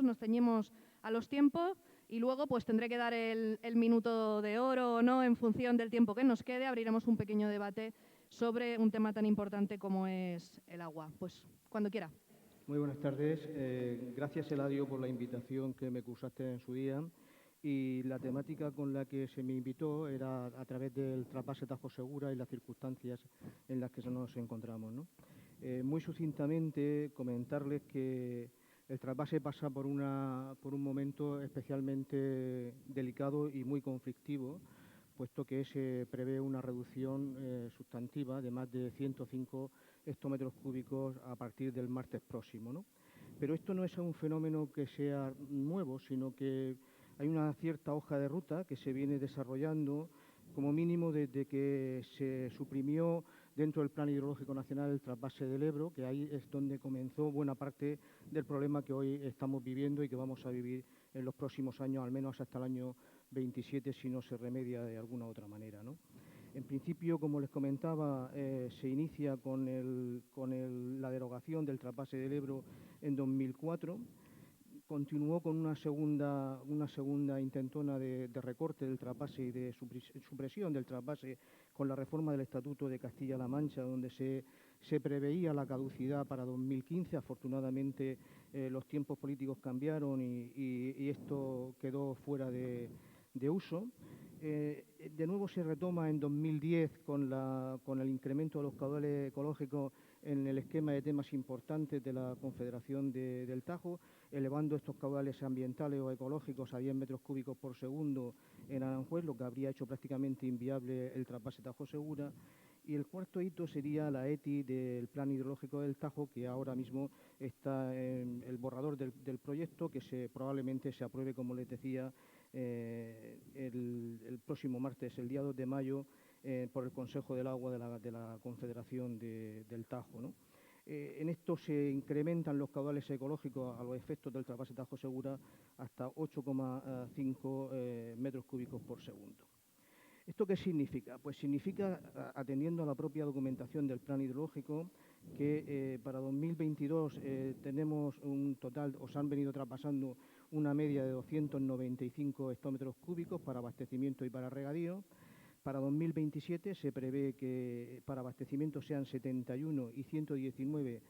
nos ceñimos a los tiempos y luego pues tendré que dar el minuto de oro o no en función del tiempo que nos quede. Abriremos un pequeño debate sobre un tema tan importante como es el agua. Pues cuando quiera. Muy buenas tardes. Gracias, Eladio, por la invitación que me cursaste en su día. Y la temática con la que se me invitó era a través del trasvase Tajo Segura y las circunstancias en las que nos encontramos, ¿no? Muy sucintamente, comentarles que el trasvase pasa por un momento especialmente delicado y muy conflictivo, puesto que se prevé una reducción sustantiva de más de 105 hectómetros cúbicos a partir del martes próximo, ¿no? Pero esto no es un fenómeno que sea nuevo, sino que hay una cierta hoja de ruta que se viene desarrollando como mínimo desde que se suprimió dentro del Plan Hidrológico Nacional el trasvase del Ebro, que ahí es donde comenzó buena parte del problema que hoy estamos viviendo y que vamos a vivir en los próximos años, al menos hasta el año 27, si no se remedia de alguna otra manera, ¿no? En principio, como les comentaba, se inicia con la derogación del trasvase del Ebro en 2004. Continuó con una segunda intentona de recorte del trasvase y de supresión del trasvase con la reforma del Estatuto de Castilla-La Mancha, donde se preveía la caducidad para 2015. Afortunadamente, los tiempos políticos cambiaron y esto quedó fuera de uso. De nuevo se retoma en 2010 con el incremento de los caudales ecológicos en el esquema de temas importantes de la Confederación del Tajo, elevando estos caudales ambientales o ecológicos a 10 metros cúbicos por segundo en Aranjuez, lo que habría hecho prácticamente inviable el trasvase Tajo Segura. Y el cuarto hito sería la ETI del Plan Hidrológico del Tajo, que ahora mismo está en el borrador del proyecto, que probablemente se apruebe, como les decía, el próximo martes, el día 2 de mayo, por el Consejo del Agua de la Confederación del Tajo, ¿no? En esto se incrementan los caudales ecológicos a los efectos del trasvase Tajo Segura hasta 8,5 metros cúbicos por segundo. ¿Esto qué significa? Pues significa, atendiendo a la propia documentación del plan hidrológico, que para 2022 tenemos un total, o se han venido traspasando una media de 295 hectómetros cúbicos para abastecimiento y para regadío. Para 2027 se prevé que para abastecimiento sean 71 y 119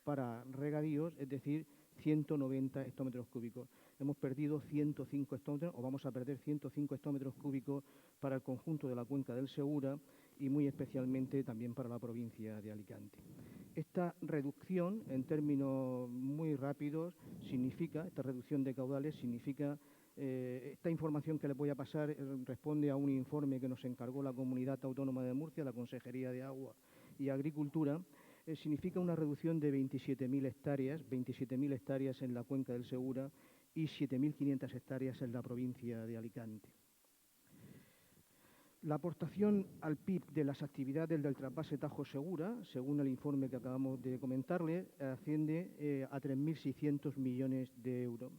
para regadíos, es decir, 190 hectómetros cúbicos. Hemos perdido 105 hectómetros, o vamos a perder 105 hectómetros cúbicos para el conjunto de la cuenca del Segura y muy especialmente también para la provincia de Alicante. Esta reducción, en términos muy rápidos, esta reducción de caudales significa esta información que les voy a pasar responde a un informe que nos encargó la Comunidad Autónoma de Murcia, la Consejería de Agua y Agricultura. Significa una reducción de 27.000 hectáreas en la cuenca del Segura y 7.500 hectáreas en la provincia de Alicante. La aportación al PIB de las actividades del trasvase Tajo Segura, según el informe que acabamos de comentarle, asciende a 3.600 millones de euros.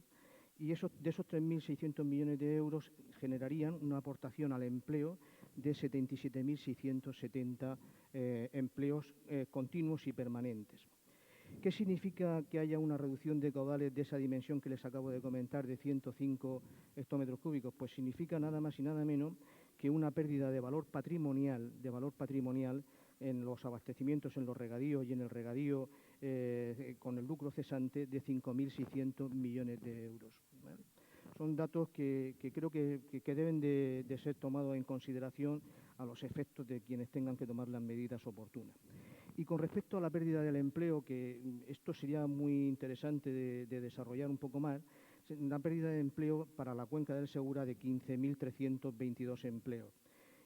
Y de esos 3.600 millones de euros generarían una aportación al empleo de 77.670 empleos continuos y permanentes. ¿Qué significa que haya una reducción de caudales de esa dimensión que les acabo de comentar de 105 hectómetros cúbicos? Pues significa nada más y nada menos que una pérdida de valor patrimonial en los abastecimientos, en los regadíos y en el regadío con el lucro cesante de 5.600 millones de euros. ¿Vale? Son datos que creo que deben de ser tomados en consideración a los efectos de quienes tengan que tomar las medidas oportunas. Y con respecto a la pérdida del empleo, que esto sería muy interesante de desarrollar un poco más, una pérdida de empleo para la cuenca del Segura de 15.322 empleos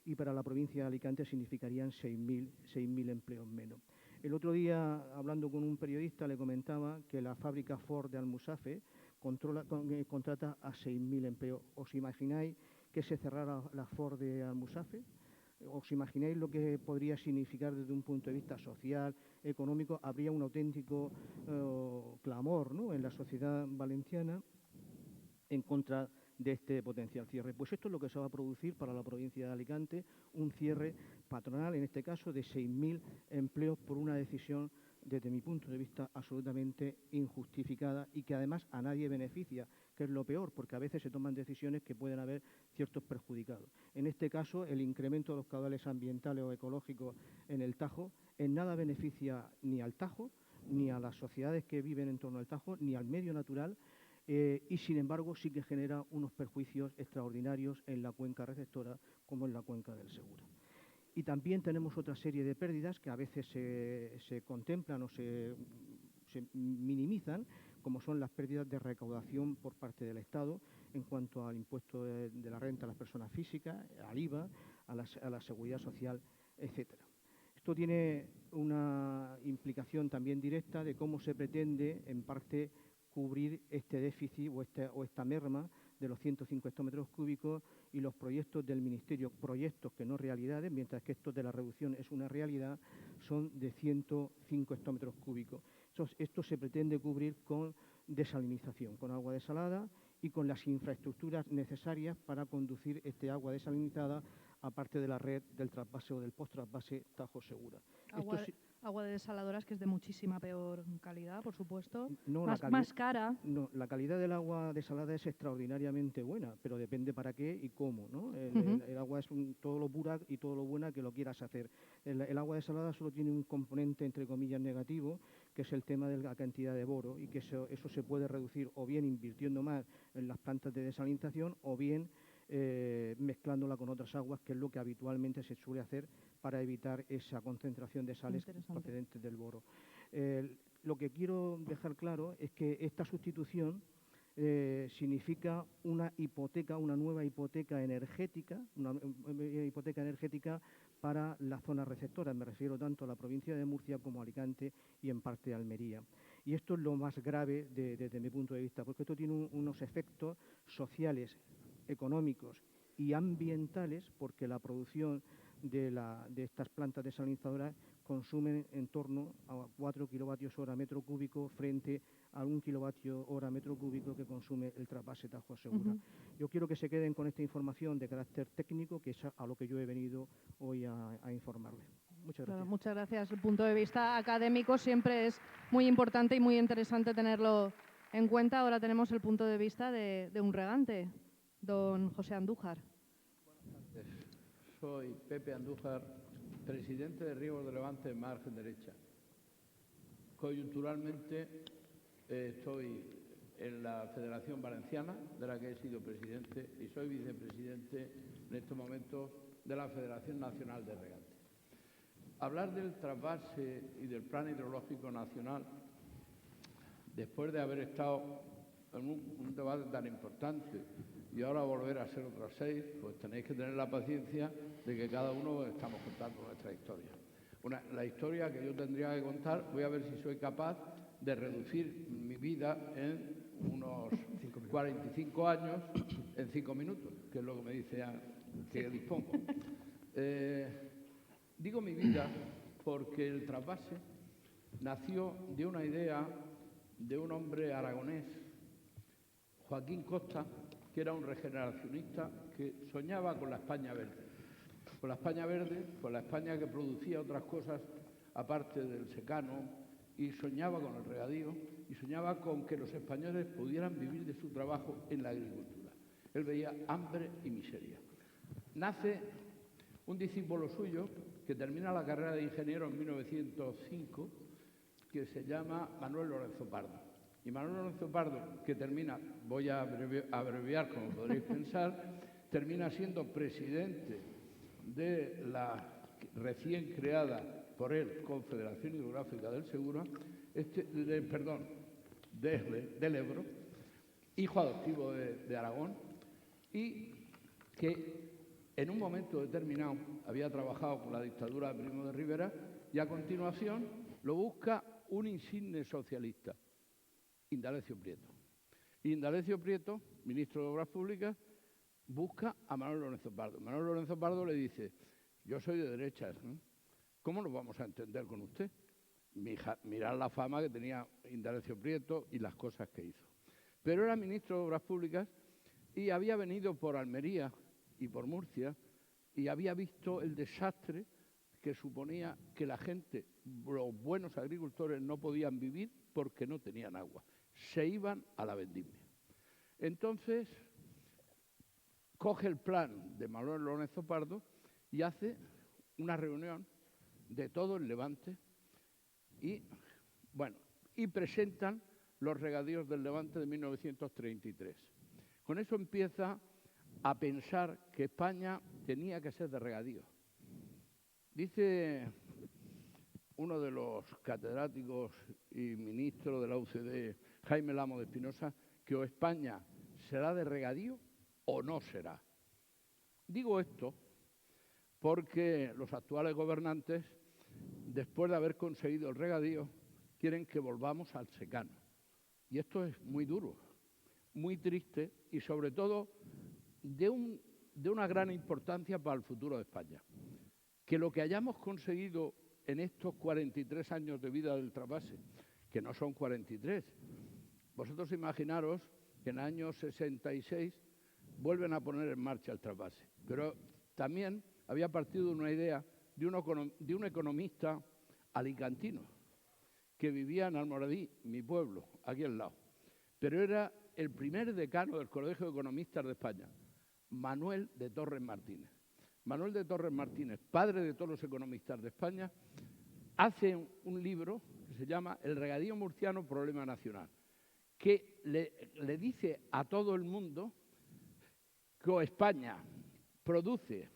y para la provincia de Alicante significarían 6.000 empleos menos. El otro día, hablando con un periodista, le comentaba que la fábrica Ford de Almusafe contrata a 6.000 empleos. ¿Os imagináis que se cerrara la Ford de Almusafe? ¿Os imagináis lo que podría significar desde un punto de vista social, económico? Habría un auténtico clamor, ¿no?, en la sociedad valenciana en contra de este potencial cierre. Pues esto es lo que se va a producir para la provincia de Alicante, un cierre patronal, en este caso, de 6.000 empleos por una decisión desde mi punto de vista, absolutamente injustificada y que además a nadie beneficia, que es lo peor, porque a veces se toman decisiones que pueden haber ciertos perjudicados. En este caso, el incremento de los caudales ambientales o ecológicos en el Tajo en nada beneficia ni al Tajo, ni a las sociedades que viven en torno al Tajo, ni al medio natural, y sin embargo sí que genera unos perjuicios extraordinarios en la cuenca receptora como en la cuenca del Segura. Y también tenemos otra serie de pérdidas que a veces se contemplan o se minimizan, como son las pérdidas de recaudación por parte del Estado en cuanto al impuesto de la renta a las personas físicas, al IVA, a la seguridad social, etcétera. Esto tiene una implicación también directa de cómo se pretende, en parte, cubrir este déficit o esta merma de los 105 hectómetros cúbicos y los proyectos del Ministerio, proyectos que no realidades, mientras que esto de la reducción es una realidad, son de 105 hectómetros cúbicos. Esto se pretende cubrir con desalinización, con agua desalada y con las infraestructuras necesarias para conducir este agua desalinizada aparte de la red del trasvase o del post-trasvase Tajo Segura. Agua de desaladoras que es de muchísima peor calidad, por supuesto, no, más cara. No, la calidad del agua desalada es extraordinariamente buena, pero depende para qué y cómo, ¿no? El agua es todo lo pura y todo lo buena que lo quieras hacer. El agua desalada solo tiene un componente, entre comillas, negativo, que es el tema de la cantidad de boro, y que eso se puede reducir o bien invirtiendo más en las plantas de desalinización o bien mezclándola con otras aguas, que es lo que habitualmente se suele hacer para evitar esa concentración de sales procedentes del boro. Lo que quiero dejar claro es que esta sustitución significa una hipoteca, una nueva hipoteca energética, para las zonas receptoras. Me refiero tanto a la provincia de Murcia como a Alicante y en parte a Almería. Y esto es lo más grave desde mi punto de vista, porque esto tiene unos efectos sociales, económicos y ambientales, porque la producción de estas plantas desalinizadoras consumen en torno a 4 kilovatios hora metro cúbico frente a 1 kilovatio hora metro cúbico que consume el trasvase Tajo Segura. Yo quiero que se queden con esta información de carácter técnico, que es a lo que yo he venido hoy a informarles. Muchas gracias. Muchas gracias. El punto de vista académico siempre es muy importante y muy interesante tenerlo en cuenta. Ahora tenemos el punto de vista de un regante, don José Andújar. Buenas tardes. Soy Pepe Andújar, presidente de Riegos de Levante, margen derecha. Coyunturalmente estoy en la Federación Valenciana, de la que he sido presidente, y soy vicepresidente en estos momentos de la Federación Nacional de Regantes. Hablar del trasvase y del Plan Hidrológico Nacional, después de haber estado en un debate tan importante y ahora volver a ser otros 6, pues tenéis que tener la paciencia de que cada uno estamos contando nuestra historia. La historia que yo tendría que contar, voy a ver si soy capaz de reducir mi vida en unos 45 años en 5 minutos, que es lo que me dice que dispongo. Digo mi vida porque el trasvase nació de una idea de un hombre aragonés, Joaquín Costa, que era un regeneracionista que soñaba con la España verde. Con la España verde, con la España que producía otras cosas aparte del secano, y soñaba con el regadío, y soñaba con que los españoles pudieran vivir de su trabajo en la agricultura. Él veía hambre y miseria. Nace un discípulo suyo que termina la carrera de ingeniero en 1905, que se llama Manuel Lorenzo Pardo. Y Manuel Lorenzo Pardo, que termina, voy a abreviar como podréis pensar, termina siendo presidente de la recién creada por él Confederación Hidrográfica del Segura, del Ebro, hijo adoptivo de Aragón, y que en un momento determinado había trabajado con la dictadura de Primo de Rivera y a continuación lo busca un insigne socialista, Indalecio Prieto. Y Indalecio Prieto, ministro de Obras Públicas, busca a Manuel Lorenzo Pardo. Manuel Lorenzo Pardo le dice: yo soy de derechas, ¿no? ¿Cómo nos vamos a entender con usted? Mirad la fama que tenía Indalecio Prieto y las cosas que hizo. Pero era ministro de Obras Públicas y había venido por Almería y por Murcia y había visto el desastre que suponía que la gente los buenos agricultores no podían vivir porque no tenían agua. Se iban a la vendimia. Entonces, coge el plan de Manuel Lorenzo Pardo y hace una reunión de todo el Levante y presentan los regadíos del Levante de 1933. Con eso empieza a pensar que España tenía que ser de regadío. Dice uno de los catedráticos y ministros de la UCD, Jaime Lamo de Espinosa, que o España será de regadío o no será. Digo esto porque los actuales gobernantes, después de haber conseguido el regadío, quieren que volvamos al secano. Y esto es muy duro, muy triste y sobre todo de una gran importancia para el futuro de España. Que lo que hayamos conseguido en estos 43 años de vida del trasvase, que no son 43, vosotros imaginaros que en el año 66 vuelven a poner en marcha el trasvase. Pero también había partido de una idea de un economista alicantino que vivía en Almoradí, mi pueblo, aquí al lado. Pero era el primer decano del Colegio de Economistas de España, Manuel de Torres Martínez. Manuel de Torres Martínez, padre de todos los economistas de España, hace un libro que se llama El regadío murciano, problema nacional, que le dice a todo el mundo que o España produce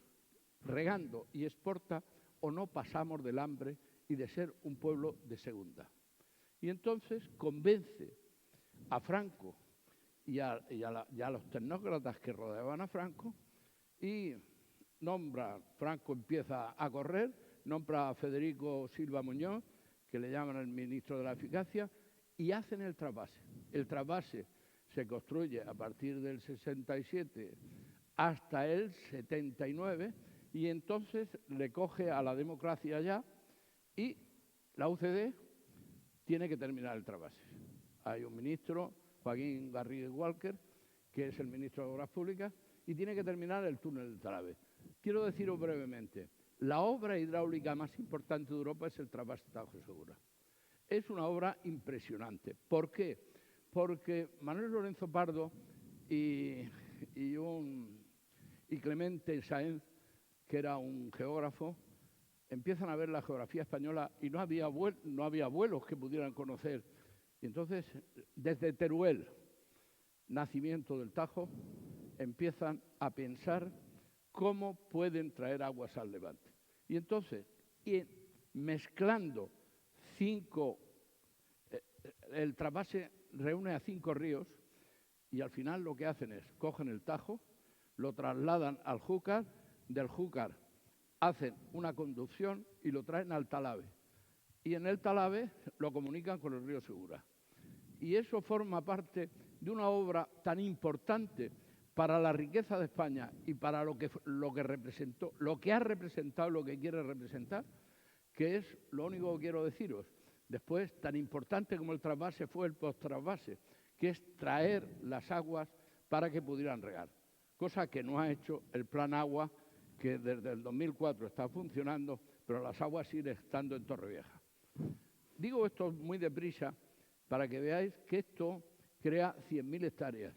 regando y exporta o no pasamos del hambre y de ser un pueblo de segunda. Y entonces convence a Franco y a los tecnócratas que rodeaban a Franco y Franco empieza a correr, nombra a Federico Silva Muñoz, que le llaman el ministro de la Eficacia, y hacen el trasvase. El trasvase se construye a partir del 67 hasta el 79 y entonces le coge a la democracia ya y la UCD tiene que terminar el trasvase. Hay un ministro, Joaquín Garrido Walker, que es el ministro de Obras Públicas, y tiene que terminar el túnel del Talavera. Quiero deciros brevemente, la obra hidráulica más importante de Europa es el trasvase Tajo Segura. Es una obra impresionante. ¿Por qué? Porque Manuel Lorenzo Pardo y Clemente Sáenz, que era un geógrafo, empiezan a ver la geografía española y no había vuelos que pudieran conocer. Y entonces, desde Teruel, nacimiento del Tajo, empiezan a pensar cómo pueden traer aguas al Levante. Y entonces, mezclando el trasvase reúne a 5 ríos y al final lo que hacen es, cogen el Tajo, lo trasladan al Júcar, del Júcar hacen una conducción y lo traen al Talave. Y en el Talave lo comunican con el río Segura. Y eso forma parte de una obra tan importante para la riqueza de España y para lo que representó, lo que ha representado, lo que quiere representar, que es lo único que quiero deciros. Después, tan importante como el trasvase fue el post-trasvase, que es traer las aguas para que pudieran regar. Cosa que no ha hecho el Plan Agua, que desde el 2004 está funcionando, pero las aguas siguen estando en Torrevieja. Digo esto muy deprisa para que veáis que esto crea 100.000 hectáreas,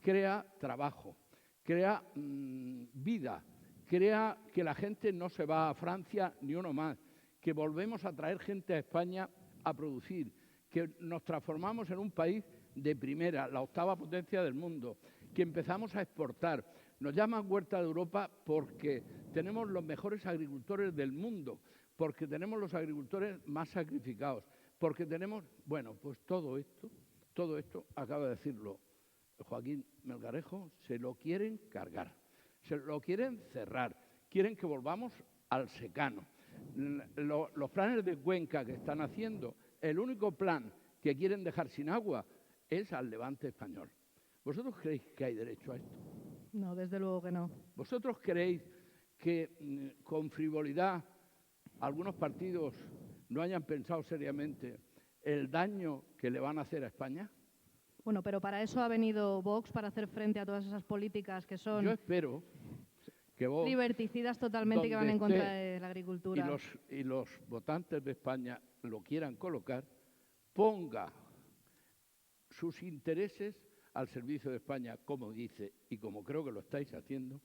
crea trabajo, crea vida, crea que la gente no se va a Francia ni uno más, que volvemos a traer gente a España a producir, que nos transformamos en un país de primera, la 8ª potencia del mundo, que empezamos a exportar. Nos llaman Huerta de Europa porque tenemos los mejores agricultores del mundo, porque tenemos los agricultores más sacrificados, porque tenemos, bueno, pues todo esto, acaba de decirlo Joaquín Melgarejo, se lo quieren cargar, se lo quieren cerrar, quieren que volvamos al secano. Los planes de Cuenca que están haciendo, el único plan que quieren dejar sin agua es al Levante español. ¿Vosotros creéis que hay derecho a esto? No, desde luego que no. ¿Vosotros creéis que con frivolidad algunos partidos no hayan pensado seriamente el daño que le van a hacer a España? Bueno, pero para eso ha venido Vox, para hacer frente a todas esas políticas que son... Yo espero que Vox, Liberticidas totalmente que van en donde contra esté de la agricultura. y los votantes de España lo quieran colocar, ponga sus intereses al servicio de España, como dice y como creo que lo estáis haciendo,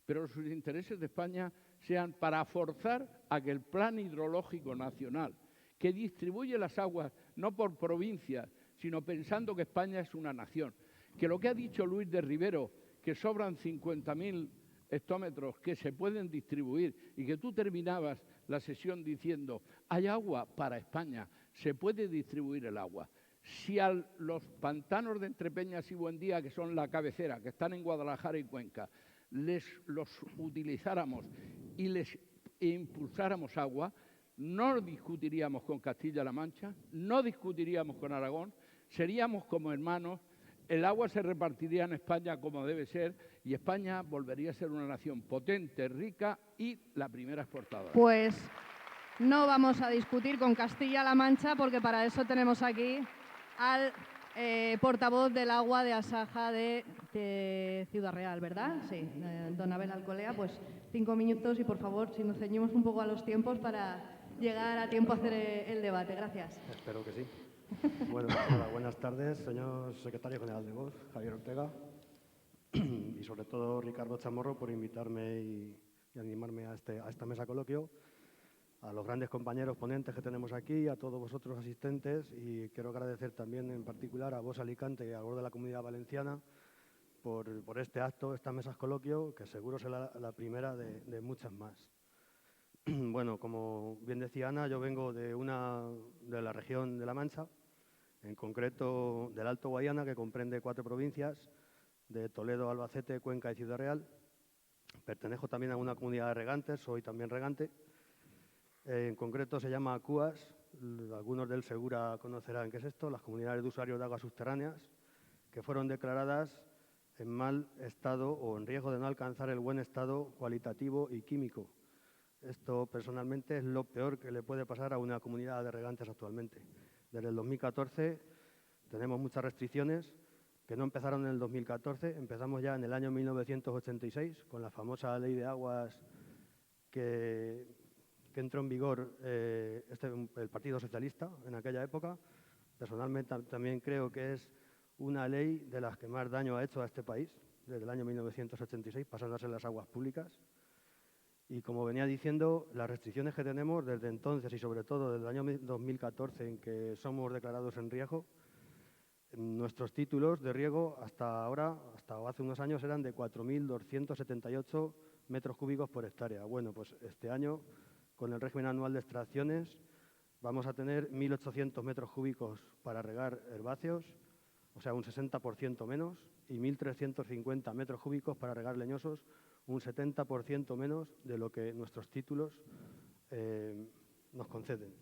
pero sus intereses de España sean para forzar a que el plan hidrológico nacional, que distribuye las aguas no por provincias, sino pensando que España es una nación, que lo que ha dicho Luis de Rivero, que sobran 50.000 hectómetros que se pueden distribuir y que tú terminabas la sesión diciendo hay agua para España, se puede distribuir el agua. Si a los pantanos de Entrepeñas y Buendía, que son la cabecera, que están en Guadalajara y Cuenca, los utilizáramos y les impulsáramos agua, no discutiríamos con Castilla-La Mancha, no discutiríamos con Aragón, seríamos como hermanos, el agua se repartiría en España como debe ser y España volvería a ser una nación potente, rica y la primera exportadora. Pues no vamos a discutir con Castilla-La Mancha porque para eso tenemos aquí al portavoz del agua de Asaja de Ciudad Real, ¿verdad? Sí, don Abel Alcolea, pues 5 minutos y por favor, si nos ceñimos un poco a los tiempos para llegar a tiempo a hacer el debate. Gracias. Espero que sí. Bueno, hola, buenas tardes, señor secretario general de Vox, Javier Ortega, y sobre todo Ricardo Chamorro por invitarme y animarme a esta mesa coloquio, a los grandes compañeros ponentes que tenemos aquí, a todos vosotros asistentes, y quiero agradecer también en particular a Vox Alicante y a Vox de la Comunidad Valenciana por este acto, esta mesa coloquio, que seguro será la primera de muchas más. Bueno, como bien decía Ana, yo vengo de la región de La Mancha, en concreto del Alto Guadiana, que comprende 4 provincias, de Toledo, Albacete, Cuenca y Ciudad Real. Pertenezco también a una comunidad de regantes, soy también regante. En concreto se llama CUAS, algunos del Segura conocerán qué es esto, las comunidades de usuarios de aguas subterráneas, que fueron declaradas en mal estado o en riesgo de no alcanzar el buen estado cualitativo y químico. Esto personalmente es lo peor que le puede pasar a una comunidad de regantes actualmente. Desde el 2014 tenemos muchas restricciones que no empezaron en el 2014, empezamos ya en el año 1986 con la famosa Ley de Aguas que entró en vigor el Partido Socialista en aquella época. Personalmente también creo que es una ley de las que más daño ha hecho a este país desde el año 1986, pasando a ser las aguas públicas. Y como venía diciendo, las restricciones que tenemos desde entonces y sobre todo desde el año 2014 en que somos declarados en riesgo, nuestros títulos de riego hasta ahora, hasta hace unos años, eran de 4.278 metros cúbicos por hectárea. Bueno, pues este año, con el régimen anual de extracciones, vamos a tener 1.800 metros cúbicos para regar herbáceos, o sea, un 60% menos, y 1.350 metros cúbicos para regar leñosos, un 70% menos de lo que nuestros títulos nos conceden.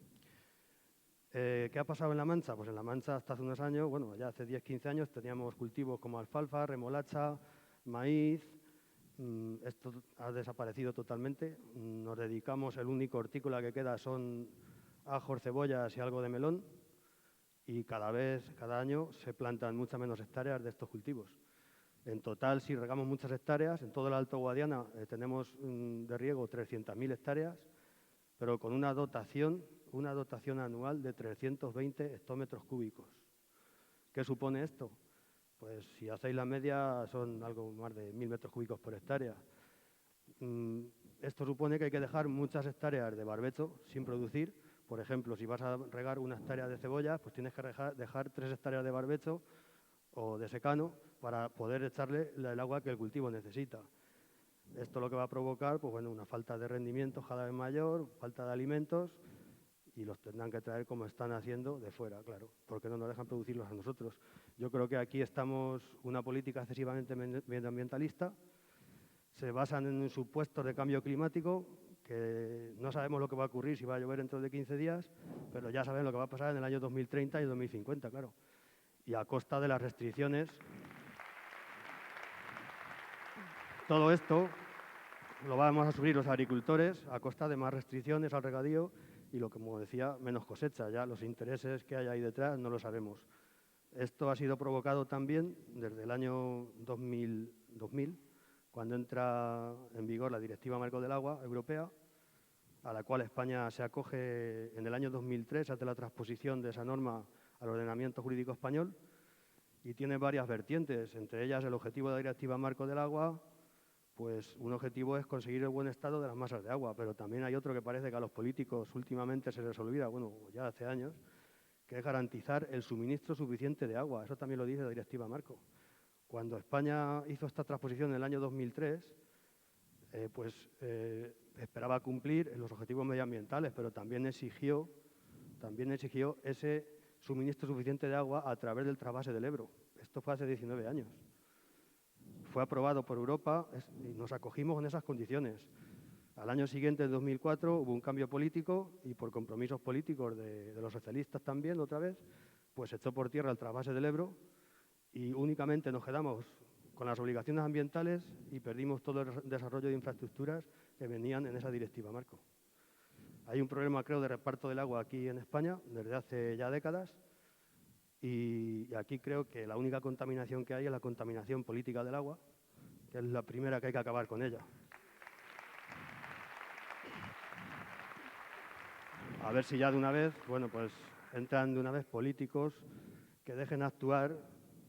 ¿Qué ha pasado en La Mancha? Pues en La Mancha hasta hace unos años, bueno, ya hace 10-15 años, teníamos cultivos como alfalfa, remolacha, maíz. Esto ha desaparecido totalmente. Nos dedicamos, el único hortícola que queda son ajos, cebollas y algo de melón. Y cada año se plantan muchas menos hectáreas de estos cultivos. En total, si regamos muchas hectáreas, en todo el Alto Guadiana tenemos de riego 300.000 hectáreas, pero con una dotación anual de 320 hectómetros cúbicos. ¿Qué supone esto? Pues si hacéis la media son algo más de 1.000 metros cúbicos por hectárea. Esto supone que hay que dejar muchas hectáreas de barbecho sin producir. Por ejemplo, si vas a regar una hectárea de cebollas, pues tienes que dejar 3 hectáreas de barbecho o de secano para poder echarle el agua que el cultivo necesita. Esto lo que va a provocar, pues bueno, una falta de rendimiento cada vez mayor, falta de alimentos, y los tendrán que traer como están haciendo de fuera, claro, porque no nos dejan producirlos a nosotros. Yo creo que aquí estamos una política excesivamente medioambientalista, se basan en supuestos de cambio climático, que no sabemos lo que va a ocurrir si va a llover dentro de 15 días, pero ya saben lo que va a pasar en el año 2030 y 2050, claro. Y a costa de las restricciones. Todo esto lo vamos a subir los agricultores a costa de más restricciones al regadío y, lo que, como decía, menos cosecha. Ya los intereses que hay ahí detrás no lo sabemos. Esto ha sido provocado también desde el año 2000, cuando entra en vigor la Directiva Marco del Agua Europea, a la cual España se acoge en el año 2003, hace la transposición de esa norma al ordenamiento jurídico español, y tiene varias vertientes, entre ellas el objetivo de la Directiva Marco del Agua. Pues un objetivo es conseguir el buen estado de las masas de agua, pero también hay otro que parece que a los políticos últimamente se les olvida, bueno, ya hace años, que es garantizar el suministro suficiente de agua. Eso también lo dice la Directiva Marco. Cuando España hizo esta transposición en el año 2003, esperaba cumplir los objetivos medioambientales, pero también exigió ese suministro suficiente de agua a través del trasvase del Ebro. Esto fue hace 19 años. Fue aprobado por Europa y nos acogimos en esas condiciones. Al año siguiente, en 2004, hubo un cambio político y por compromisos políticos de los socialistas también, otra vez, pues se echó por tierra el trasvase del Ebro y únicamente nos quedamos con las obligaciones ambientales y perdimos todo el desarrollo de infraestructuras que venían en esa Directiva Marco. Hay un problema, creo, de reparto del agua aquí en España desde hace ya décadas. Y aquí creo que la única contaminación que hay es la contaminación política del agua, que es la primera que hay que acabar con ella. A ver si ya de una vez, bueno, pues entran de una vez políticos que dejen actuar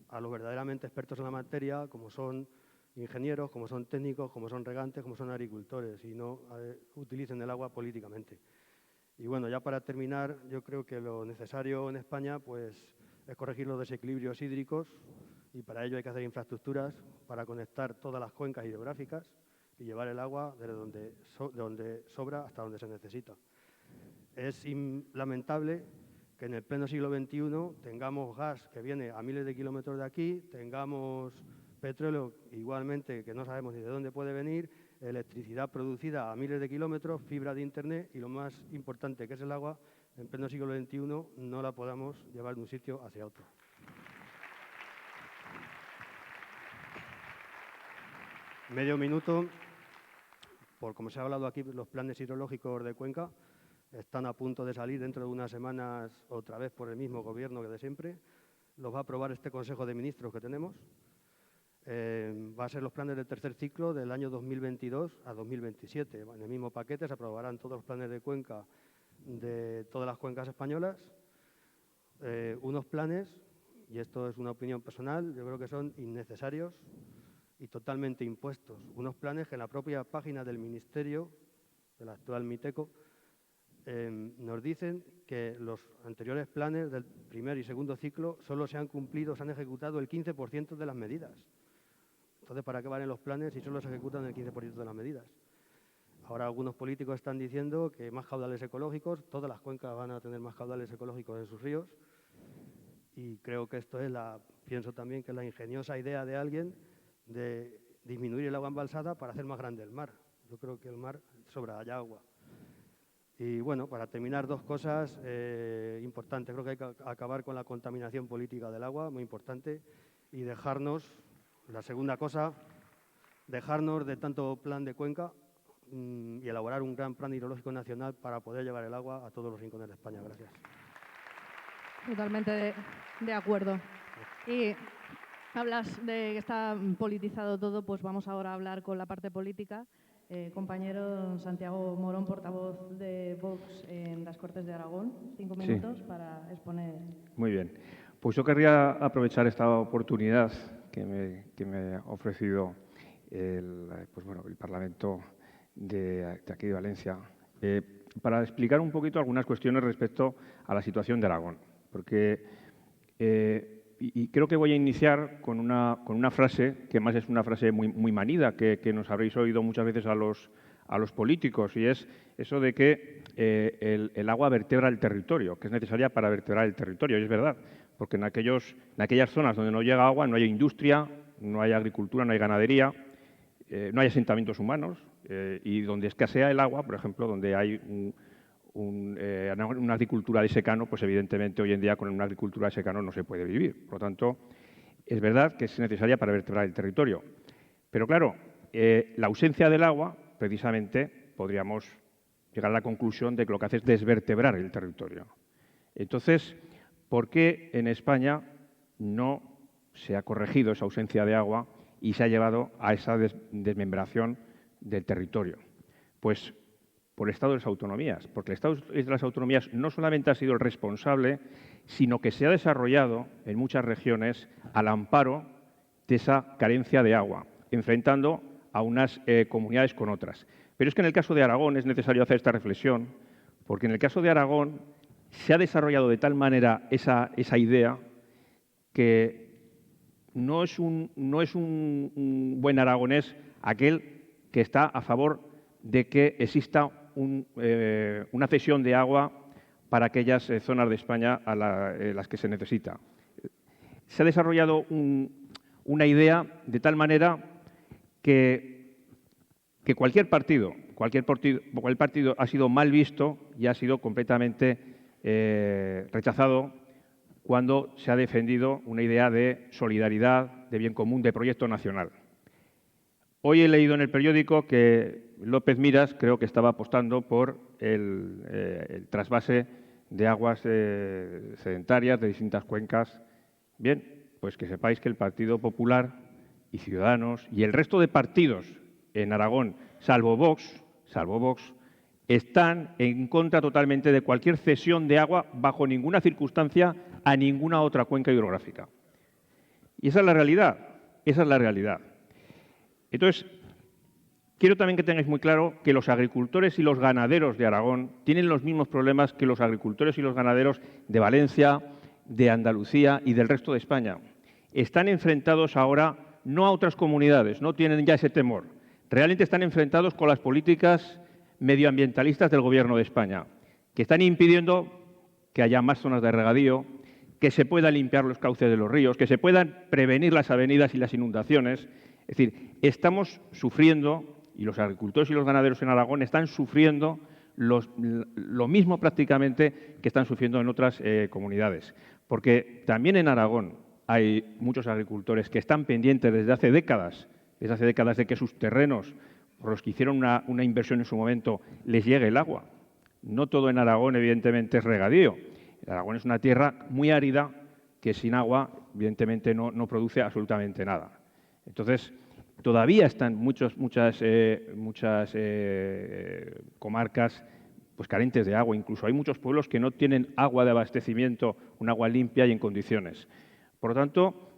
a los verdaderamente expertos en la materia, como son ingenieros, como son técnicos, como son regantes, como son agricultores, y no utilicen el agua políticamente. Y bueno, ya para terminar, yo creo que lo necesario en España, pues, es corregir los desequilibrios hídricos y para ello hay que hacer infraestructuras para conectar todas las cuencas hidrográficas y llevar el agua desde donde sobra hasta donde se necesita. Es lamentable que en el pleno siglo XXI tengamos gas que viene a miles de kilómetros de aquí, tengamos petróleo igualmente que no sabemos ni de dónde puede venir, electricidad producida a miles de kilómetros, fibra de internet y lo más importante que es el agua, en pleno siglo XXI no la podamos llevar de un sitio hacia otro. Medio minuto. Por como se ha hablado aquí, los planes hidrológicos de Cuenca están a punto de salir dentro de unas semanas otra vez por el mismo gobierno que de siempre. Los va a aprobar este Consejo de Ministros que tenemos. Va a ser los planes del tercer ciclo del año 2022 a 2027. En el mismo paquete se aprobarán todos los planes de Cuenca de todas las cuencas españolas, unos planes, y esto es una opinión personal, yo creo que son innecesarios y totalmente impuestos. Unos planes que en la propia página del Ministerio, del actual MITECO, nos dicen que los anteriores planes del primer y segundo ciclo solo se han cumplido, se han ejecutado el 15% de las medidas. Entonces, ¿para qué valen los planes si solo se ejecutan el 15% de las medidas? Ahora algunos políticos están diciendo que más caudales ecológicos, todas las cuencas van a tener más caudales ecológicos en sus ríos y creo que esto es pienso también que es la ingeniosa idea de alguien de disminuir el agua embalsada para hacer más grande el mar. Yo creo que el mar sobra ya agua. Y bueno, para terminar, dos cosas importantes. Creo que hay que acabar con la contaminación política del agua, muy importante, y dejarnos, la segunda cosa, dejarnos de tanto plan de Cuenca y elaborar un gran plan hidrológico nacional para poder llevar el agua a todos los rincones de España. Gracias. Totalmente de acuerdo. Y hablas de que está politizado todo, pues vamos ahora a hablar con la parte política. Compañero Santiago Morón, portavoz de Vox en las Cortes de Aragón. 5 minutos para exponer. Muy bien. Pues yo querría aprovechar esta oportunidad que me ha ofrecido el Parlamento de aquí de Valencia para explicar un poquito algunas cuestiones respecto a la situación de Aragón. Porque y creo que voy a iniciar con una frase, que además es una frase muy manida, que nos habréis oído muchas veces a los políticos, y es eso de que el agua vertebra el territorio, que es necesaria para vertebrar el territorio. Y es verdad, porque en aquellas zonas donde no llega agua no hay industria, no hay agricultura, no hay ganadería, no hay asentamientos humanos, y donde escasea el agua, por ejemplo, donde hay una agricultura de secano, pues evidentemente hoy en día con una agricultura de secano no se puede vivir. Por lo tanto, es verdad que es necesaria para vertebrar el territorio. Pero claro, la ausencia del agua, precisamente, podríamos llegar a la conclusión de que lo que hace es desvertebrar el territorio. Entonces, ¿por qué en España no se ha corregido esa ausencia de agua y se ha llevado a esa desmembración del territorio. Pues por el Estado de las Autonomías, porque el Estado de las Autonomías no solamente ha sido el responsable, sino que se ha desarrollado en muchas regiones al amparo de esa carencia de agua, enfrentando a unas comunidades con otras. Pero es que en el caso de Aragón es necesario hacer esta reflexión, porque en el caso de Aragón se ha desarrollado de tal manera esa idea que no es un buen aragonés aquel que está a favor de que exista una cesión de agua para aquellas zonas de España a las que se necesita. Se ha desarrollado una idea de tal manera que cualquier partido ha sido mal visto y ha sido completamente rechazado cuando se ha defendido una idea de solidaridad, de bien común, de proyecto nacional. Hoy he leído en el periódico que López Miras creo que estaba apostando por el trasvase de aguas sedentarias de distintas cuencas. Bien, pues que sepáis que el Partido Popular y Ciudadanos y el resto de partidos en Aragón, salvo Vox, están en contra totalmente de cualquier cesión de agua bajo ninguna circunstancia a ninguna otra cuenca hidrográfica. Y esa es la realidad, Entonces, quiero también que tengáis muy claro que los agricultores y los ganaderos de Aragón tienen los mismos problemas que los agricultores y los ganaderos de Valencia, de Andalucía y del resto de España. Están enfrentados ahora no a otras comunidades, no tienen ya ese temor. Realmente están enfrentados con las políticas medioambientalistas del Gobierno de España, que están impidiendo que haya más zonas de regadío, que se puedan limpiar los cauces de los ríos, que se puedan prevenir las avenidas y las inundaciones. Es decir, estamos sufriendo, y los agricultores y los ganaderos en Aragón están sufriendo lo mismo prácticamente que están sufriendo en otras comunidades. Porque también en Aragón hay muchos agricultores que están pendientes desde hace décadas de que sus terrenos, por los que hicieron una inversión en su momento, les llegue el agua. No todo en Aragón, evidentemente, es regadío. Aragón es una tierra muy árida que sin agua, evidentemente, no produce absolutamente nada. Entonces, todavía están muchas comarcas pues, carentes de agua. Incluso hay muchos pueblos que no tienen agua de abastecimiento, un agua limpia y en condiciones. Por lo tanto,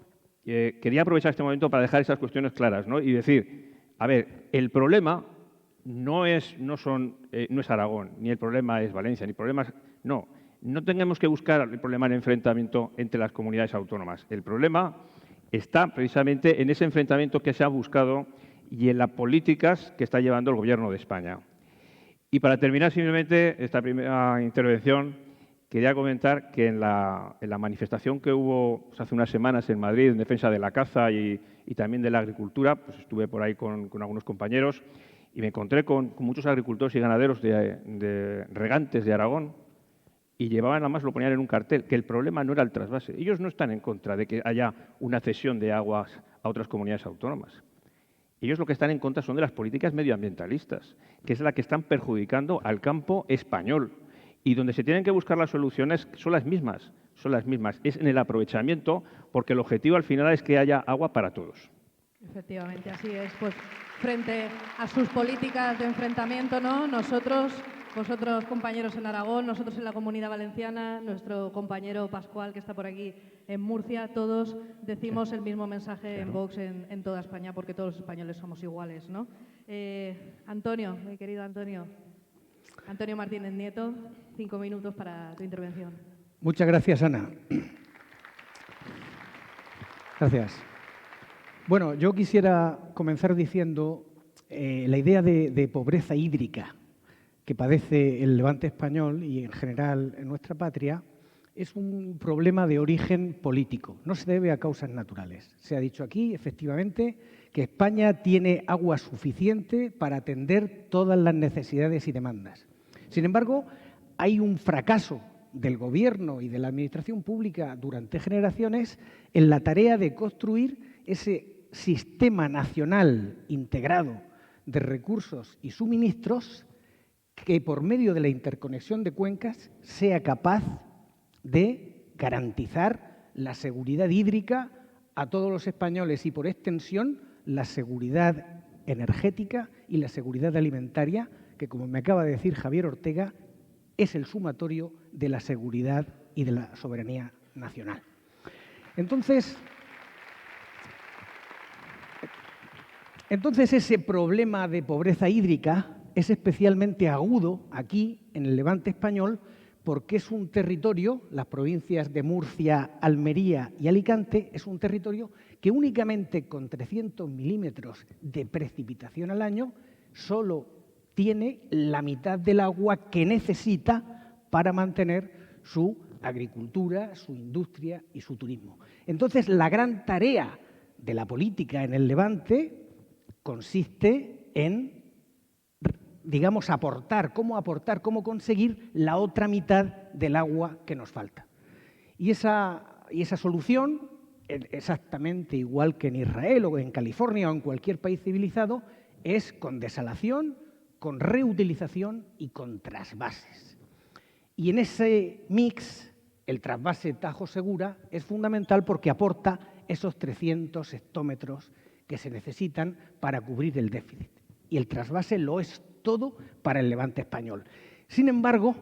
quería aprovechar este momento para dejar esas cuestiones claras, ¿no? Y decir, a ver, el problema no es Aragón, ni el problema es Valencia, ni el problema es... No tenemos que buscar el problema en enfrentamiento entre las comunidades autónomas. El problema está precisamente en ese enfrentamiento que se ha buscado y en las políticas que está llevando el Gobierno de España. Y para terminar simplemente esta primera intervención, quería comentar que en la manifestación que hubo hace unas semanas en Madrid en defensa de la caza y también de la agricultura, pues estuve por ahí con algunos compañeros y me encontré con muchos agricultores y ganaderos de regantes de Aragón y llevaban, además lo ponían en un cartel, que el problema no era el trasvase. Ellos no están en contra de que haya una cesión de aguas a otras comunidades autónomas. Ellos lo que están en contra son de las políticas medioambientalistas, que es la que están perjudicando al campo español. Y donde se tienen que buscar las soluciones son las mismas. Es en el aprovechamiento, porque el objetivo al final es que haya agua para todos. Efectivamente, así es. Pues frente a sus políticas de enfrentamiento, ¿no? Vosotros compañeros en Aragón, nosotros en la Comunidad Valenciana, nuestro compañero Pascual que está por aquí en Murcia, todos decimos el mismo mensaje en Vox en toda España, porque todos los españoles somos iguales, ¿no? Antonio, mi querido Antonio Martínez Nieto, 5 minutos para tu intervención. Muchas gracias, Ana. Gracias. Bueno, yo quisiera comenzar diciendo la idea de pobreza hídrica que padece el Levante español y en general en nuestra patria es un problema de origen político, no se debe a causas naturales. Se ha dicho aquí, efectivamente, que España tiene agua suficiente para atender todas las necesidades y demandas. Sin embargo, hay un fracaso del Gobierno y de la Administración pública durante generaciones en la tarea de construir ese sistema nacional integrado de recursos y suministros que por medio de la interconexión de cuencas sea capaz de garantizar la seguridad hídrica a todos los españoles y por extensión la seguridad energética y la seguridad alimentaria, que, como me acaba de decir Javier Ortega, es el sumatorio de la seguridad y de la soberanía nacional. Entonces ese problema de pobreza hídrica es especialmente agudo aquí, en el Levante español, porque es un territorio, las provincias de Murcia, Almería y Alicante, es un territorio que únicamente con 300 milímetros de precipitación al año solo tiene la mitad del agua que necesita para mantener su agricultura, su industria y su turismo. Entonces, la gran tarea de la política en el Levante consiste en, digamos, aportar, cómo conseguir la otra mitad del agua que nos falta. Y esa solución, exactamente igual que en Israel o en California o en cualquier país civilizado, es con desalación, con reutilización y con trasvases. Y en ese mix, el trasvase Tajo Segura es fundamental porque aporta esos 300 hectómetros que se necesitan para cubrir el déficit. Y el trasvase lo es todo para el Levante español. Sin embargo,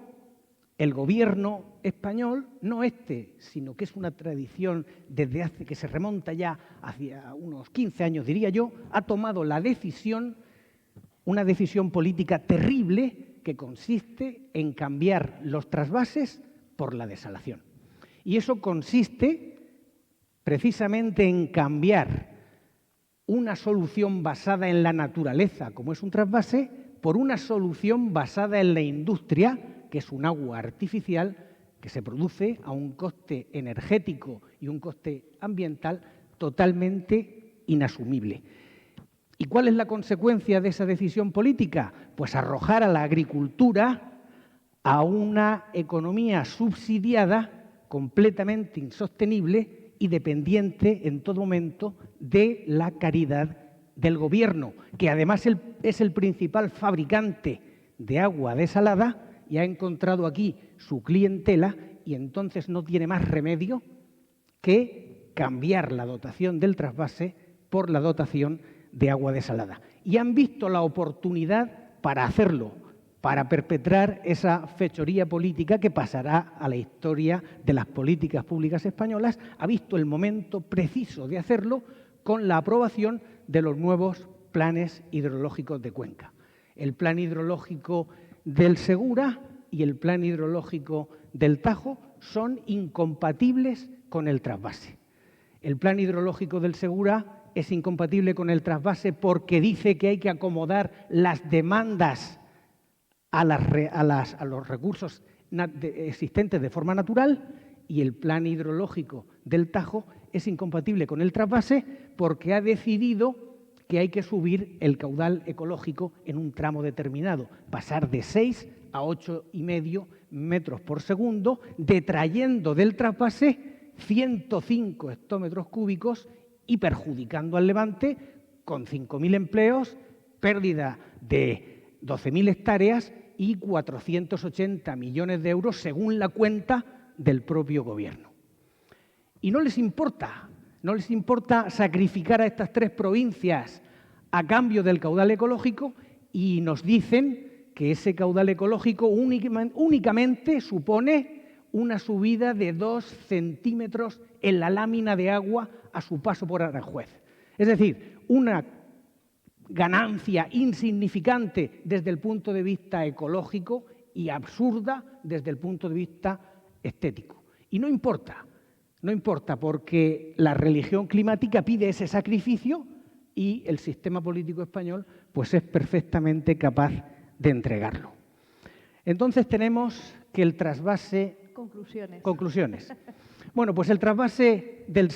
el gobierno español, no este, sino que es una tradición desde hace que se remonta ya hacia unos 15 años, diría yo, ha tomado la decisión, una decisión política terrible que consiste en cambiar los trasvases por la desalación. Y eso consiste precisamente en cambiar una solución basada en la naturaleza, como es un trasvase, por una solución basada en la industria, que es un agua artificial que se produce a un coste energético y un coste ambiental totalmente inasumible. ¿Y cuál es la consecuencia de esa decisión política? Pues arrojar a la agricultura a una economía subsidiada, completamente insostenible y dependiente en todo momento de la caridad del gobierno, que además es el principal fabricante de agua desalada y ha encontrado aquí su clientela, y entonces no tiene más remedio que cambiar la dotación del trasvase por la dotación de agua desalada. Y han visto la oportunidad para hacerlo, para perpetrar esa fechoría política que pasará a la historia de las políticas públicas españolas. Ha visto el momento preciso de hacerlo con la aprobación de los nuevos planes hidrológicos de Cuenca. El plan hidrológico del Segura y el plan hidrológico del Tajo son incompatibles con el trasvase. El plan hidrológico del Segura es incompatible con el trasvase porque dice que hay que acomodar las demandas a los recursos existentes de forma natural, y el plan hidrológico del Tajo es incompatible con el trasvase porque ha decidido que hay que subir el caudal ecológico en un tramo determinado, pasar de 6 a 8,5 metros por segundo, detrayendo del trasvase 105 hectómetros cúbicos y perjudicando al Levante con 5.000 empleos, pérdida de 12.000 hectáreas y 480 millones de euros según la cuenta del propio gobierno. Y no les importa sacrificar a estas tres provincias a cambio del caudal ecológico, y nos dicen que ese caudal ecológico únicamente supone una subida de 2 centímetros en la lámina de agua a su paso por Aranjuez. Es decir, una ganancia insignificante desde el punto de vista ecológico y absurda desde el punto de vista estético. Y no importa porque la religión climática pide ese sacrificio y el sistema político español pues es perfectamente capaz de entregarlo. Entonces tenemos que el trasvase... Conclusiones. Bueno, pues el trasvase el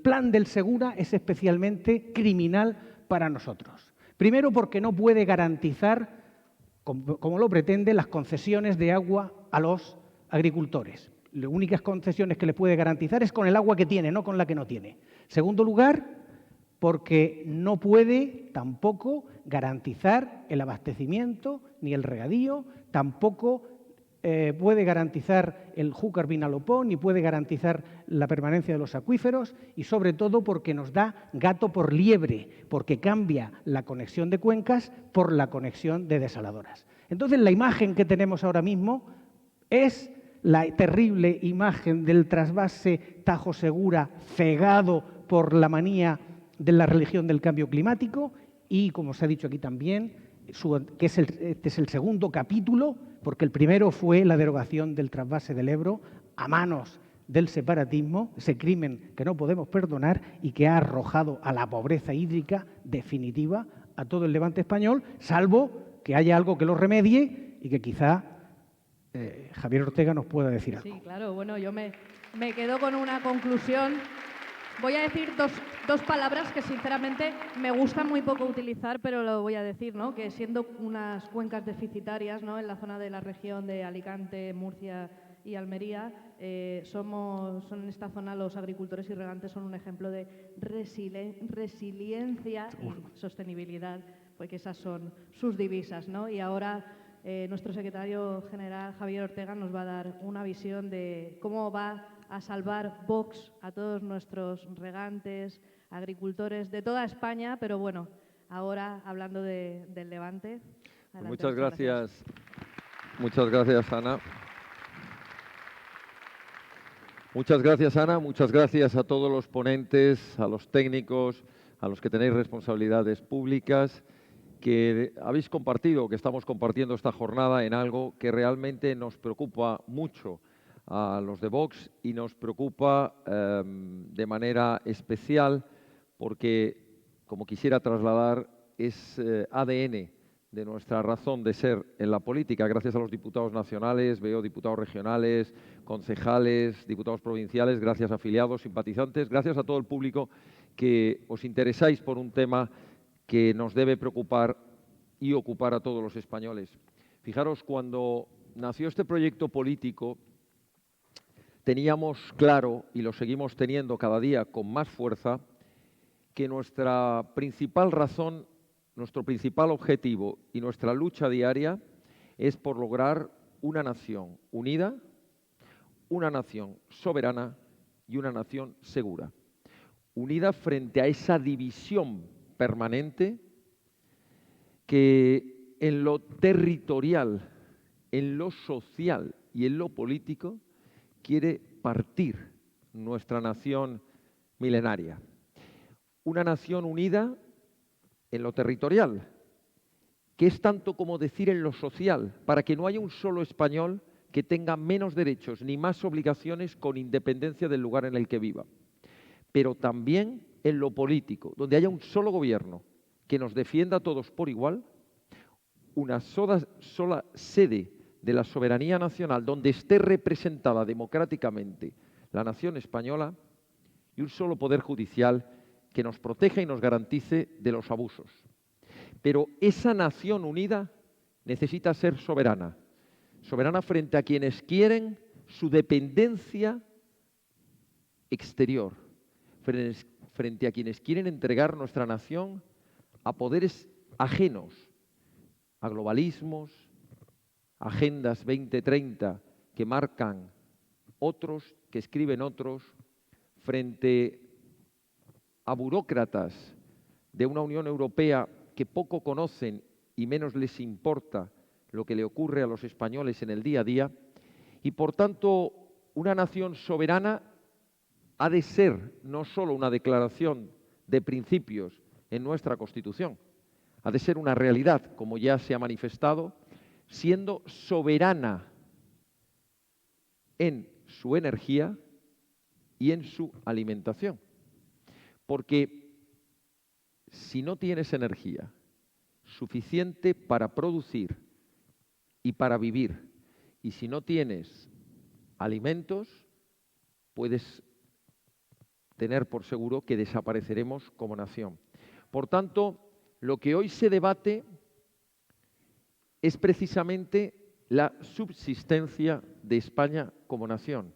plan del Segura es especialmente criminal para nosotros. Primero porque no puede garantizar, como lo pretende, las concesiones de agua a los agricultores. Las únicas concesiones que le puede garantizar es con el agua que tiene, no con la que no tiene. Segundo lugar, porque no puede tampoco garantizar el abastecimiento ni el regadío, tampoco puede garantizar el Júcar Vinalopó, ni puede garantizar la permanencia de los acuíferos y, sobre todo, porque nos da gato por liebre, porque cambia la conexión de cuencas por la conexión de desaladoras. Entonces, la imagen que tenemos ahora mismo es la terrible imagen del trasvase Tajo Segura cegado por la manía de la religión del cambio climático y, como se ha dicho aquí también, que este es el segundo capítulo, porque el primero fue la derogación del trasvase del Ebro a manos del separatismo, ese crimen que no podemos perdonar y que ha arrojado a la pobreza hídrica definitiva a todo el levante español, salvo que haya algo que lo remedie y que quizá Javier Ortega nos pueda decir algo. Sí, claro. Bueno, yo me quedo con una conclusión. Voy a decir dos palabras que sinceramente me gusta muy poco utilizar, pero lo voy a decir, ¿no? Que siendo unas cuencas deficitarias, ¿no? En la zona de la región de Alicante, Murcia y Almería, son en esta zona los agricultores y regantes son un ejemplo de resiliencia y sostenibilidad, porque esas son sus divisas, ¿no? Y ahora nuestro secretario general, Javier Ortega, nos va a dar una visión de cómo va a salvar Vox a todos nuestros regantes, agricultores de toda España, pero bueno, ahora hablando del Levante. Adelante, Muchas gracias. Muchas gracias, Ana. Muchas gracias, Ana. Muchas gracias a todos los ponentes, a los técnicos, a los que tenéis responsabilidades públicas, que habéis compartido, que estamos compartiendo esta jornada en algo que realmente nos preocupa mucho a los de Vox y nos preocupa de manera especial porque, como quisiera trasladar, es ADN de nuestra razón de ser en la política. Gracias a los diputados nacionales, veo diputados regionales, concejales, diputados provinciales, gracias a afiliados, simpatizantes, gracias a todo el público que os interesáis por un tema que nos debe preocupar y ocupar a todos los españoles. Fijaros, cuando nació este proyecto político, teníamos claro, y lo seguimos teniendo cada día con más fuerza, que nuestra principal razón, nuestro principal objetivo y nuestra lucha diaria es por lograr una nación unida, una nación soberana y una nación segura. Unida frente a esa división permanente que en lo territorial, en lo social y en lo político quiere partir nuestra nación milenaria. Una nación unida en lo territorial, que es tanto como decir en lo social, para que no haya un solo español que tenga menos derechos ni más obligaciones con independencia del lugar en el que viva. Pero también en lo político, donde haya un solo gobierno que nos defienda a todos por igual, una sola sede de la soberanía nacional donde esté representada democráticamente la nación española y un solo poder judicial que nos proteja y nos garantice de los abusos. Pero esa nación unida necesita ser soberana, soberana frente a quienes quieren su dependencia exterior, frente a quienes quieren entregar nuestra nación a poderes ajenos, a globalismos, agendas 2030 que marcan otros, que escriben otros, frente a burócratas de una Unión Europea que poco conocen y menos les importa lo que le ocurre a los españoles en el día a día, y por tanto una nación soberana ha de ser no solo una declaración de principios en nuestra Constitución, ha de ser una realidad, como ya se ha manifestado, siendo soberana en su energía y en su alimentación. Porque si no tienes energía suficiente para producir y para vivir, y si no tienes alimentos, puedes tener por seguro que desapareceremos como nación. Por tanto, lo que hoy se debate es precisamente la subsistencia de España como nación,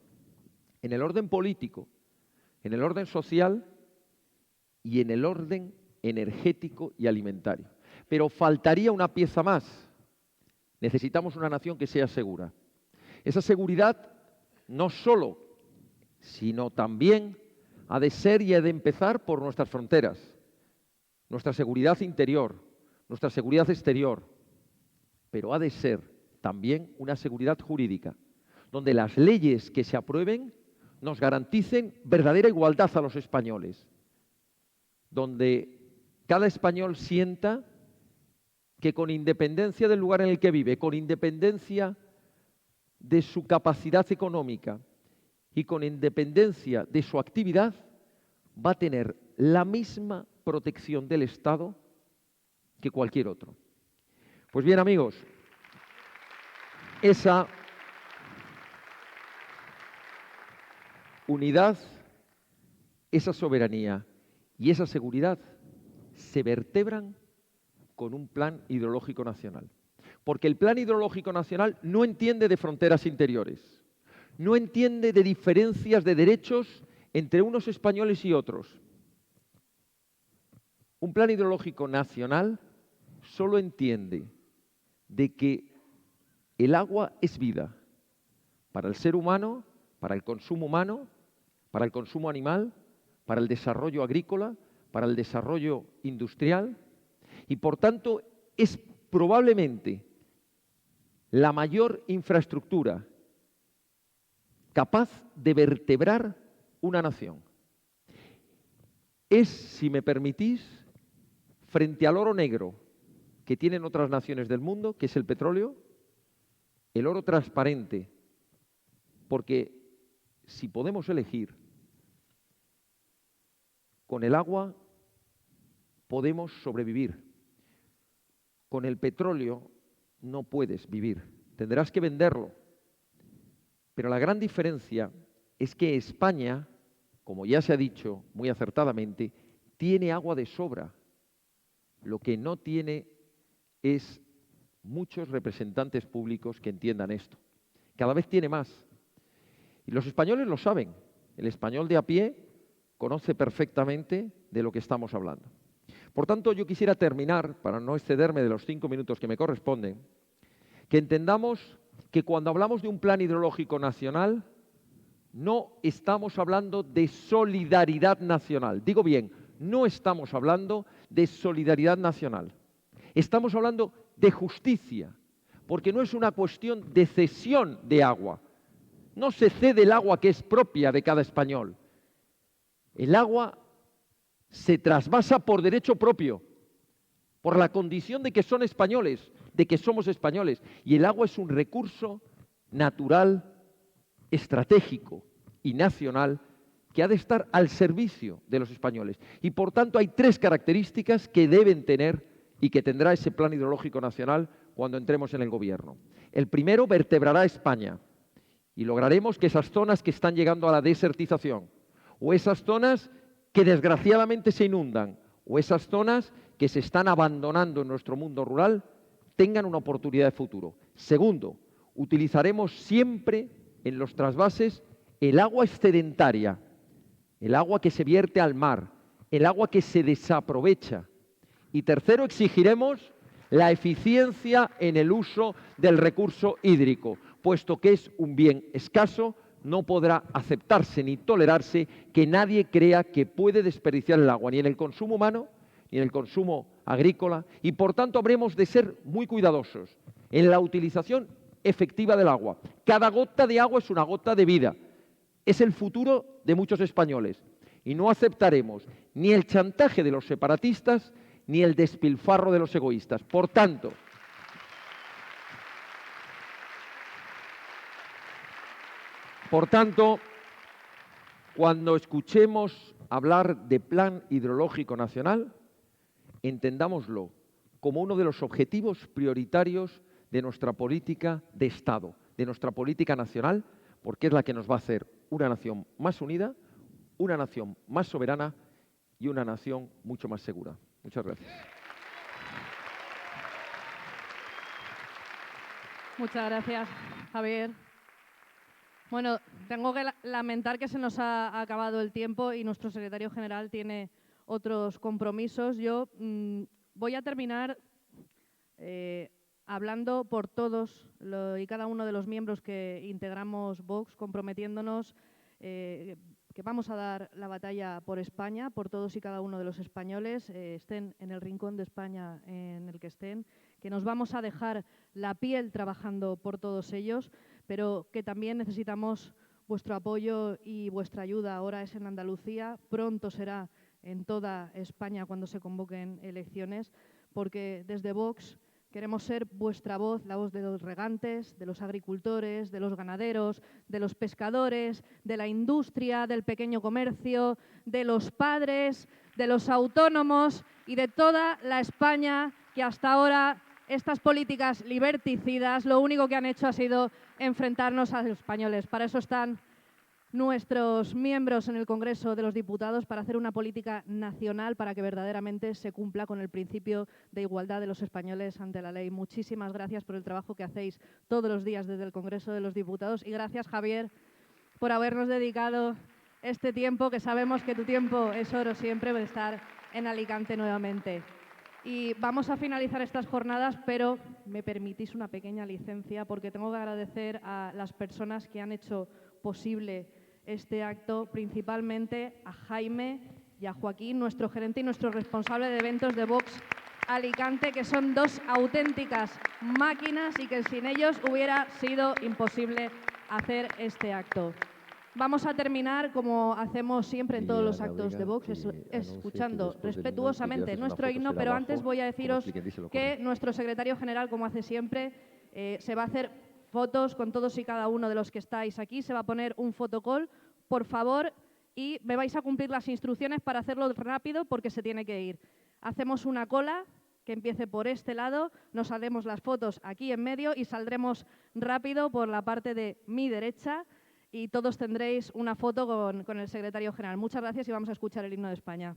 en el orden político, en el orden social y en el orden energético y alimentario. Pero faltaría una pieza más. Necesitamos una nación que sea segura. Esa seguridad no solo, sino también ha de ser y ha de empezar por nuestras fronteras, nuestra seguridad interior, nuestra seguridad exterior, pero ha de ser también una seguridad jurídica, donde las leyes que se aprueben nos garanticen verdadera igualdad a los españoles, donde cada español sienta que con independencia del lugar en el que vive, con independencia de su capacidad económica y con independencia de su actividad, va a tener la misma protección del Estado que cualquier otro. Pues bien, amigos, esa unidad, esa soberanía y esa seguridad se vertebran con un plan hidrológico nacional. Porque el plan hidrológico nacional no entiende de fronteras interiores, no entiende de diferencias de derechos entre unos españoles y otros. Un plan hidrológico nacional solo entiende de que el agua es vida para el ser humano, para el consumo humano, para el consumo animal, para el desarrollo agrícola, para el desarrollo industrial, y por tanto es probablemente la mayor infraestructura capaz de vertebrar una nación. Es, si me permitís, frente al oro negro que tienen otras naciones del mundo, que es el petróleo, el oro transparente, porque si podemos elegir, con el agua podemos sobrevivir. Con el petróleo no puedes vivir, tendrás que venderlo. Pero la gran diferencia es que España, como ya se ha dicho muy acertadamente, tiene agua de sobra. Lo que no tiene es muchos representantes públicos que entiendan esto. Cada vez tiene más. Y los españoles lo saben. El español de a pie conoce perfectamente de lo que estamos hablando. Por tanto, yo quisiera terminar, para no excederme de los 5 minutos que me corresponden, que entendamos que cuando hablamos de un plan hidrológico nacional, no estamos hablando de solidaridad nacional. Digo bien, no estamos hablando de solidaridad nacional. Estamos hablando de justicia, porque no es una cuestión de cesión de agua. No se cede el agua que es propia de cada español. El agua se trasvasa por derecho propio, por la condición de que son españoles, de que somos españoles. Y el agua es un recurso natural, estratégico y nacional que ha de estar al servicio de los españoles. Y por tanto hay 3 características que deben tener y que tendrá ese plan hidrológico nacional cuando entremos en el gobierno. El primero, vertebrará España y lograremos que esas zonas que están llegando a la desertización, o esas zonas que desgraciadamente se inundan, o esas zonas que se están abandonando en nuestro mundo rural, tengan una oportunidad de futuro. Segundo, utilizaremos siempre en los trasvases el agua excedentaria, el agua que se vierte al mar, el agua que se desaprovecha. Y tercero, exigiremos la eficiencia en el uso del recurso hídrico, puesto que es un bien escaso, no podrá aceptarse ni tolerarse que nadie crea que puede desperdiciar el agua, ni en el consumo humano, ni en el consumo agrícola, y por tanto habremos de ser muy cuidadosos en la utilización efectiva del agua. Cada gota de agua es una gota de vida, es el futuro de muchos españoles, y no aceptaremos ni el chantaje de los separatistas, ni el despilfarro de los egoístas. Por tanto, cuando escuchemos hablar de Plan Hidrológico Nacional, entendámoslo como uno de los objetivos prioritarios de nuestra política de Estado, de nuestra política nacional, porque es la que nos va a hacer una nación más unida, una nación más soberana y una nación mucho más segura. Muchas gracias. Muchas gracias, Javier. Bueno, tengo que lamentar que se nos ha acabado el tiempo y nuestro secretario general tiene otros compromisos. Yo voy a terminar hablando por todos y cada uno de los miembros que integramos Vox, comprometiéndonos que vamos a dar la batalla por España, por todos y cada uno de los españoles, estén en el rincón de España en el que estén, que nos vamos a dejar la piel trabajando por todos ellos, pero que también necesitamos vuestro apoyo y vuestra ayuda. Ahora es en Andalucía, pronto será en toda España cuando se convoquen elecciones, porque desde Vox queremos ser vuestra voz, la voz de los regantes, de los agricultores, de los ganaderos, de los pescadores, de la industria, del pequeño comercio, de los padres, de los autónomos y de toda la España que hasta ahora estas políticas liberticidas lo único que han hecho ha sido enfrentarnos a los españoles. Para eso están nuestros miembros en el Congreso de los Diputados, para hacer una política nacional para que verdaderamente se cumpla con el principio de igualdad de los españoles ante la ley. Muchísimas gracias por el trabajo que hacéis todos los días desde el Congreso de los Diputados y gracias, Javier, por habernos dedicado este tiempo, que sabemos que tu tiempo es oro siempre, de estar en Alicante nuevamente. Y vamos a finalizar estas jornadas, pero me permitís una pequeña licencia porque tengo que agradecer a las personas que han hecho posible este acto, principalmente a Jaime y a Joaquín, nuestro gerente y nuestro responsable de eventos de Vox Alicante, que son dos auténticas máquinas y que sin ellos hubiera sido imposible hacer este acto. Vamos a terminar, como hacemos siempre en todos los actos de Vox, escuchando respetuosamente nuestro himno, pero antes voy a deciros que nuestro secretario general, como hace siempre, se va a hacer fotos con todos y cada uno de los que estáis aquí, se va a poner un fotocall, por favor, y me vais a cumplir las instrucciones para hacerlo rápido porque se tiene que ir. Hacemos una cola que empiece por este lado, nos haremos las fotos aquí en medio y saldremos rápido por la parte de mi derecha y todos tendréis una foto con el secretario general. Muchas gracias y vamos a escuchar el himno de España.